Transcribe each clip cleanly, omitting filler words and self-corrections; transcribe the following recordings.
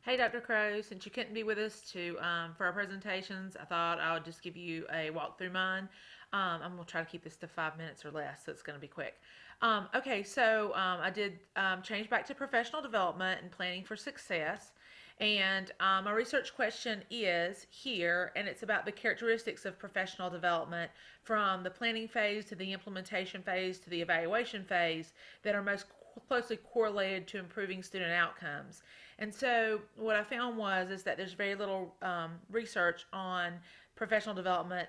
Hey, Dr. Crow, since you couldn't be with us for our presentations, I thought I would just give you a walk through mine. I'm going to try to keep this to 5 minutes or less, so it's going to be quick. I did change back to professional development and planning for success. And my research question is here, and it's about the characteristics of professional development from the planning phase to the implementation phase to the evaluation phase that are most closely correlated to improving student outcomes. And so what I found was is that there's very little research on professional development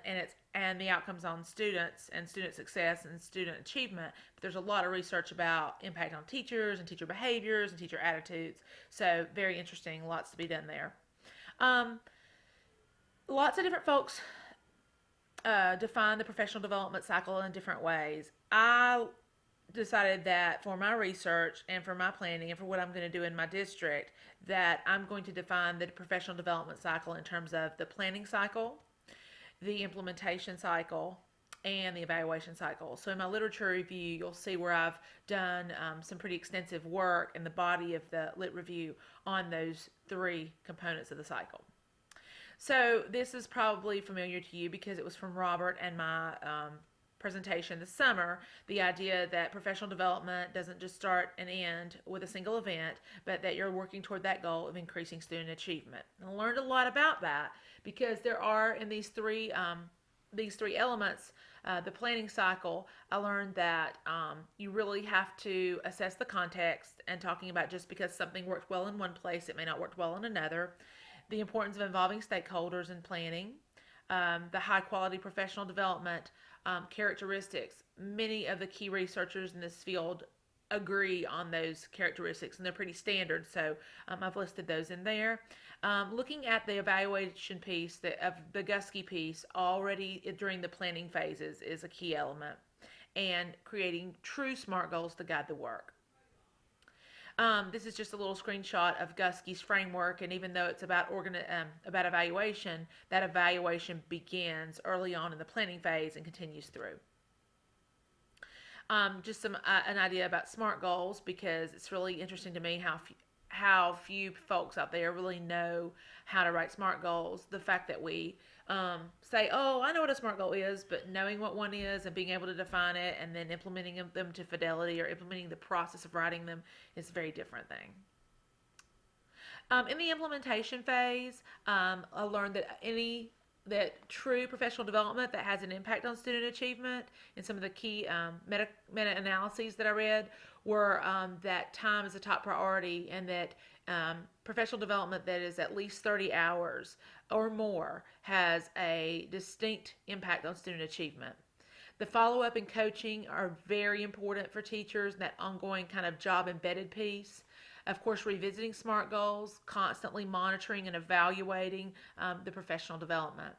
and the outcomes on students and student success and student achievement. But there's a lot of research about impact on teachers and teacher behaviors and teacher attitudes. So very interesting, lots to be done there. Um, Lots of different folks define the professional development cycle in different ways. I decided that for my research and for my planning and for what I'm going to do in my district, that I'm going to define the professional development cycle in terms of the planning cycle, the implementation cycle, and the evaluation cycle. So in my literature review, you'll see where I've done some pretty extensive work in the body of the lit review on those three components of the cycle. So this is probably familiar to you because it was from Robert and my presentation this summer, the idea that professional development doesn't just start and end with a single event, but that you're working toward that goal of increasing student achievement. And I learned a lot about that because there are in these three elements, the planning cycle. I learned that you really have to assess the context and talking about just because something worked well in one place, it may not work well in another. The importance of involving stakeholders in planning, the high quality professional development characteristics. Many of the key researchers in this field agree on those characteristics, and they're pretty standard, so I've listed those in there. Looking at the evaluation piece of the Gusky piece already during the planning phases is a key element, and creating true SMART goals to guide the work. This is just a little screenshot of Gusky's framework, and even though it's about evaluation, that evaluation begins early on in the planning phase and continues through. Just an idea about SMART goals, because it's really interesting to me how few folks out there really know how to write SMART goals. The fact that we say, "Oh, I know what a SMART goal is," but knowing what one is and being able to define it and then implementing them to fidelity or implementing the process of writing them is a very different thing. In the implementation phase, I learned that true professional development that has an impact on student achievement, and some of the key meta-analyses that I read were that time is a top priority, and that professional development that is at least 30 hours or more has a distinct impact on student achievement. The follow up and coaching are very important for teachers, that ongoing kind of job embedded piece. Of course, revisiting SMART goals, constantly monitoring and evaluating the professional development.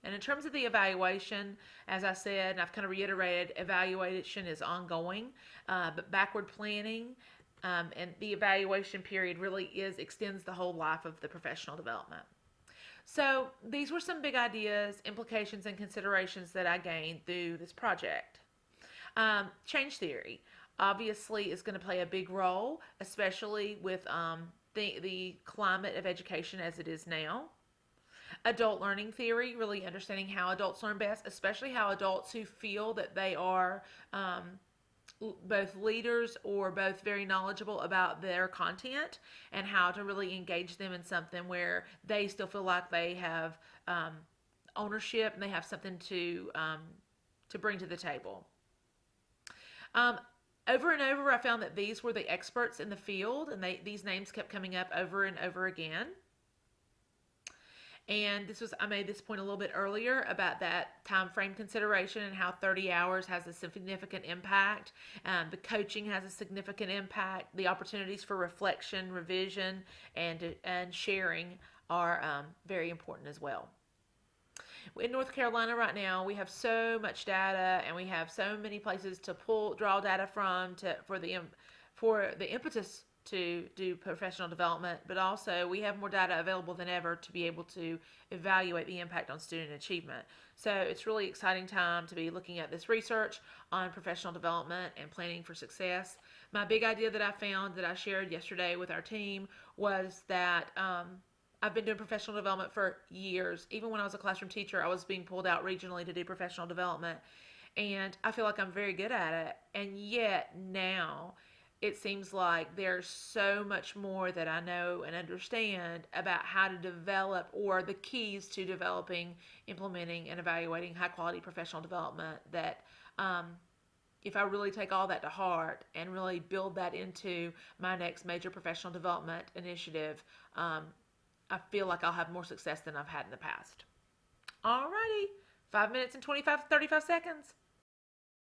And in terms of the evaluation, as I said, and I've kind of reiterated, evaluation is ongoing, but backward planning and the evaluation period really extends the whole life of the professional development. So these were some big ideas, implications, and considerations that I gained through this project. Change theory obviously is going to play a big role, especially with the climate of education as it is now. Adult learning theory, really understanding how adults learn best, especially how adults who feel that they are both leaders or both very knowledgeable about their content, and how to really engage them in something where they still feel like they have ownership and they have something to bring to the table. Um, Over and over, I found that these were the experts in the field, and these names kept coming up over and over again. And I made this point a little bit earlier about that time frame consideration and how 30 hours has a significant impact. The coaching has a significant impact. The opportunities for reflection, revision, and sharing are very important as well. In North Carolina right now, we have so much data, and we have so many places to draw data from for the impetus to do professional development, but also we have more data available than ever to be able to evaluate the impact on student achievement. So it's really exciting time to be looking at this research on professional development and planning for success. My big idea that I found that I shared yesterday with our team was that I've been doing professional development for years. Even when I was a classroom teacher, I was being pulled out regionally to do professional development. And I feel like I'm very good at it. And yet now it seems like there's so much more that I know and understand about how to develop or the keys to developing, implementing, and evaluating high quality professional development that um, if I really take all that to heart and really build that into my next major professional development initiative, um, I feel like I'll have more success than I've had in the past. Alrighty, 5 minutes and 35 seconds.